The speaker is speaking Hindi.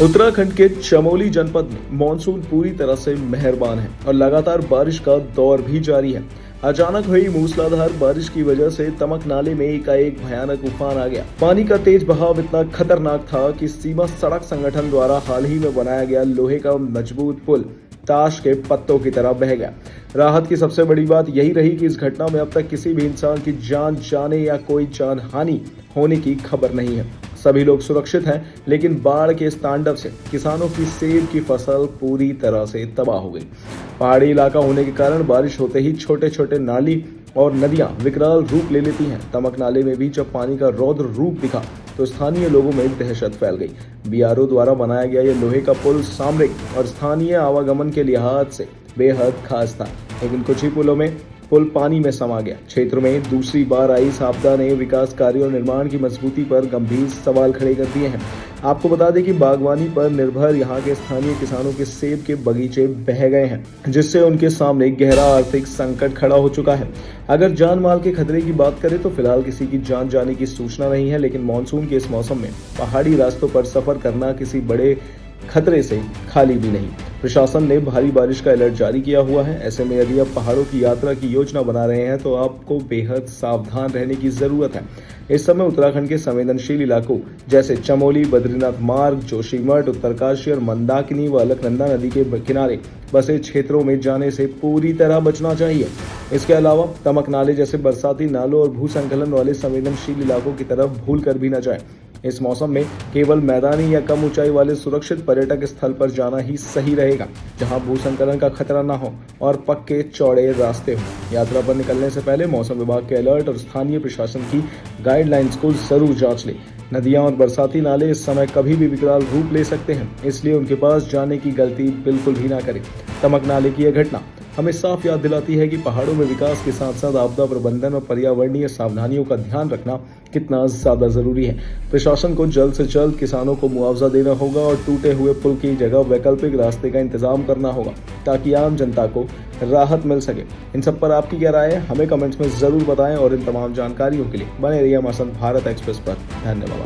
उत्तराखंड के चमोली जनपद में मानसून पूरी तरह से मेहरबान है और लगातार बारिश का दौर भी जारी है। अचानक हुई मूसलाधार बारिश की वजह से तमक नाले में एकाएक भयानक उफान आ गया। पानी का तेज बहाव इतना खतरनाक था कि सीमा सड़क संगठन द्वारा हाल ही में बनाया गया लोहे का मजबूत पुल ताश के पत्तों की तरह बह गया। राहत की सबसे बड़ी बात यही रही कि इस घटना में अब तक किसी भी इंसान की जान जाने या कोई जान हानि होने की खबर नहीं है। सभी लोग सुरक्षित हैं, लेकिन बाढ़ के इस तांडव से किसानों की सेब की फसल पूरी तरह से तबाह हो गई। पहाड़ी इलाका होने के कारण बारिश होते ही छोटे छोटे नाली और नदियां विकराल रूप ले लेती हैं। तमक नाले में भी जब पानी का रौद्र रूप दिखा तो स्थानीय लोगों में दहशत फैल गई। बीआरओ द्वारा बनाया गया यह लोहे का पुल सामरिक और स्थानीय आवागमन के लिहाज से बेहद खास था, लेकिन कुछ ही पुलों में पुल पानी में समा गया। क्षेत्र में दूसरी बार आई इस आपदा ने विकास कार्यों और निर्माण की मजबूती पर गंभीर सवाल खड़े कर दिए हैं। आपको बता दें कि बागवानी पर निर्भर यहाँ के स्थानीय किसानों के सेब के बगीचे बह गए हैं, जिससे उनके सामने गहरा आर्थिक संकट खड़ा हो चुका है। अगर जान माल के खतरे की बात करें तो फिलहाल किसी की जान जाने की सूचना नहीं है, लेकिन मानसून के इस मौसम में पहाड़ी रास्तों पर सफर करना किसी बड़े खतरे से खाली भी नहीं। प्रशासन ने भारी बारिश का अलर्ट जारी किया हुआ है। ऐसे में यदि आप पहाड़ों की यात्रा की योजना बना रहे हैं तो आपको बेहद सावधान रहने की जरूरत है। इस समय उत्तराखंड के संवेदनशील इलाकों जैसे चमोली, बद्रीनाथ मार्ग, जोशीमठ, उत्तरकाशी और मंदाकिनी व अलकनंदा नदी के किनारे बसे क्षेत्रों में जाने से पूरी तरह बचना चाहिए। इसके अलावा तमक नाले जैसे बरसाती नालों और भूसंकलन वाले संवेदनशील इलाकों की तरफ भूल कर भी न जाए। इस मौसम में केवल मैदानी या कम ऊंचाई वाले सुरक्षित पर्यटक स्थल पर जाना ही सही रहेगा, जहां भूसंकलन का खतरा न हो और पक्के चौड़े रास्ते हों। यात्रा पर निकलने से पहले मौसम विभाग के अलर्ट और स्थानीय प्रशासन की गाइडलाइंस को जरूर जांच लें। नदियां और बरसाती नाले इस समय कभी भी विकराल रूप ले सकते हैं, इसलिए उनके पास जाने की गलती बिल्कुल भी ना करें। तमक नाले की यह घटना हमें साफ याद दिलाती है कि पहाड़ों में विकास के साथ साथ आपदा प्रबंधन और पर्यावरणीय सावधानियों का ध्यान रखना कितना ज्यादा जरूरी है। प्रशासन को जल्द से जल्द किसानों को मुआवजा देना होगा और टूटे हुए पुल की जगह वैकल्पिक रास्ते का इंतजाम करना होगा, ताकि आम जनता को राहत मिल सके। इन सब पर आपकी क्या राय है, हमें कमेंट्स में जरूर बताएं और इन तमाम जानकारियों के लिए बने रहिए मसंत भारत एक्सप्रेस पर। धन्यवाद।